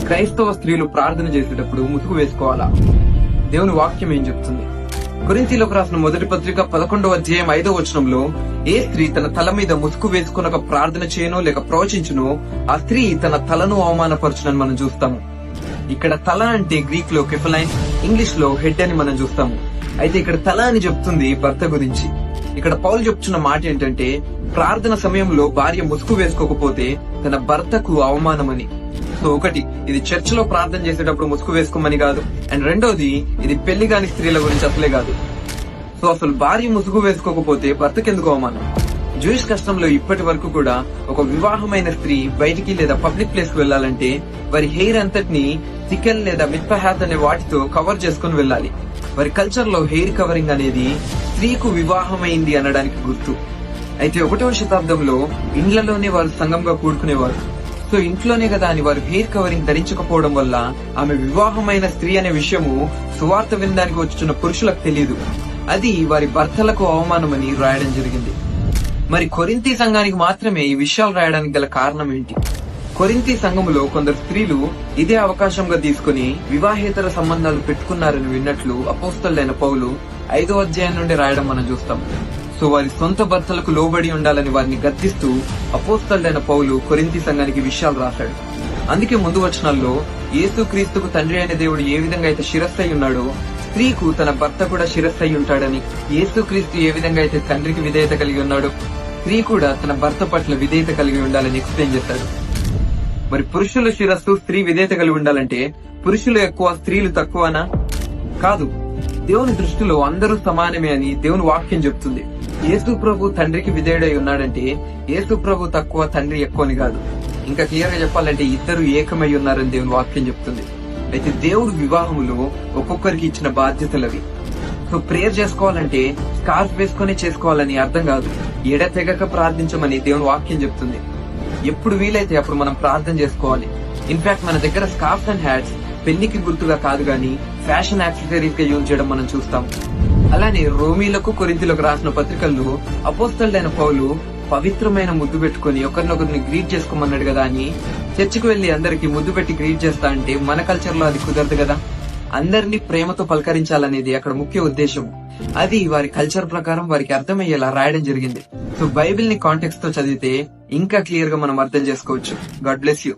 క్రైస్తవ స్త్రీలు ప్రార్థన చేసేటప్పుడు ముసుగు వేసుకోవాలా? దేవుని వాక్యం ఏం చెప్తుంది? కొరింథీయులకు రాసిన మొదటి పత్రిక 11వ అధ్యాయం 5వ వచనంలో, ఏ స్త్రీ తన తల మీద ముసుగు వేసుకునక ప్రార్థన చేయనో లేక ప్రవచించునో ఆ స్త్రీ తన తలను అవమానపరచునని మనం చూస్తాము. ఇక్కడ తల అంటే గ్రీక్ లో కెఫలైన్, ఇంగ్లీష్ లో హెడ్ అని మనం చూస్తాము. అయితే ఇక్కడ తల అని చెప్తుంది భర్త గురించి. ఇక్కడ పౌలు చెప్తున్న మాట ఏంటంటే, ప్రార్థన సమయంలో భార్య ముసుగు వేసుకోకపోతే తన భర్తకు అవమానమని. సో ఒకటి, ఇది చర్చ్ లో ప్రార్థన చేసేటప్పుడు ముసుగు వేసుకోమని కాదు. అండ్ రెండోది, ఇది పెళ్లి కాని స్త్రీల గురించి అసలే కాదు. సో అసలు భార్య ముసుగు వేసుకోకపోతే భర్తకెందుకు అవమానం? జూయిష్ కష్టంలో ఇప్పటి వరకు కూడా ఒక వివాహమైన స్త్రీ బయటికి లేదా పబ్లిక్ ప్లేస్ కు వెళ్లాలంటే వారి హెయిర్ అంతటిని సికెల్ లేదా మిత్పహాత్ అనే వాటితో కవర్ చేసుకుని వెళ్ళాలి. వారి కల్చర్ లో హెయిర్ కవరింగ్ అనేది స్త్రీకు వివాహమైంది అనడానికి గుర్తు. అయితే 1వ శతాబ్దంలో ఇండ్లలోనే వారు సంఘంగా కూడుకునేవారు. సో ఇంట్లోనే కదా అని వారు హెయిర్ కవరింగ్ ధరించకపోవడం వల్ల ఆమె వివాహమైన స్త్రీ అనే విషయము సువార్త వినడానికి వచ్చుచున్న పురుషులకు తెలియదు. అది వారి భర్తలకు అవమానమని రాయడం జరిగింది. మరి కొరింథీ సంఘానికి మాత్రమే ఈ విషయాలు రాయడానికి గల కారణం ఏంటి? కొరింథీ సంఘములో కొందరు స్త్రీలు ఇదే అవకాశంగా తీసుకుని వివాహేతర సంబంధాలు పెట్టుకున్నారని విన్నట్లు అపోస్తలుడైన పౌలు 5వ అధ్యాయం నుండి రాయడం మనం చూస్తాం. సో వారి సొంత భర్తలకు లోబడి ఉండాలని వారిని గద్దిస్తూ అపోస్తలుడైన పౌలు కొరింథీ సంఘానికి విషయాలు రాశాడు. అందుకే ముందు వచనాల్లో యేసుక్రీస్తుకు తండ్రి అయిన దేవుడు ఏ విధంగా అయితే శిరస్సు అయి ఉన్నాడో, స్త్రీకు తన భర్త కూడా శిరస్సు అయి ఉంటాడని, యేసుక్రీస్తు ఏ విధంగా అయితే తండ్రికి విధేయత కలిగి ఉన్నాడో స్త్రీ కూడా తన భర్త పట్ల విధేయత కలిగి ఉండాలని ఎక్స్ప్లెయిన్ చేశాడు. మరి పురుషుల శిరస్సు స్త్రీ విధేయత కలిగి ఉండాలంటే పురుషులు ఎక్కువ స్త్రీలు తక్కువనా? కాదు. దేవుని దృష్టిలో అందరూ సమానమే అని దేవుని వాక్యం చెప్తుంది. యేసు ప్రభు తండ్రికి విధేయుడై ఉన్నాడంటే యేసు ప్రభు తక్కువ, తండ్రి ఎక్కువ అని కాదు. ఇంకా క్లియర్ గా చెప్పాలంటే ఇద్దరు ఏకమై ఉన్నారని దేవుని వాక్యం చెప్తుంది. అయితే దేవుడు వివాహములో ఒక్కొక్కరికి ఇచ్చిన బాధ్యతలవి. సో ప్రేయర్ చేసుకోవాలంటే స్కార్ఫ్ వేసుకునే చేసుకోవాలని అర్థం కాదు. ఎడతెగక ప్రార్థించమని దేవుని వాక్యం చెప్తుంది. ఎప్పుడు వీలైతే అప్పుడు మనం ప్రార్థన చేసుకోవాలి. ఇన్ఫాక్ట్ మన దగ్గర స్కార్ఫ్స్ అండ్ హ్యాట్స్ పెళ్లికి గుర్తుగా కాదు గాని ఫ్యాషన్ యాక్సెసరీస్ గా యూజ్ చేయడం మనం చూస్తాం. అలానే రోమీలకు కొరింథీయులకు రాసిన పత్రికల్లో అపోస్తలుడైన పౌలు పవిత్రమైన ముద్దు పెట్టుకుని ఒకరినొకరిని గ్రీట్ చేసుకోమన్నాడు కదా అని చర్చికి వెళ్లి అందరికి ముద్దు పెట్టి గ్రీట్ చేస్తా అంటే మన కల్చర్ లో అది కుదరదు కదా. అందరినీ ప్రేమతో పలకరించాలనేది అక్కడ ముఖ్య ఉద్దేశం. అది వారి కల్చర్ ప్రకారం వారికి అర్థమయ్యేలా రాయడం జరిగింది. సో బైబిల్ ని కాంటెక్స్ట్ తో చదివితే ఇంకా క్లియర్ గా మనం అర్థం చేసుకోవచ్చు. God bless you.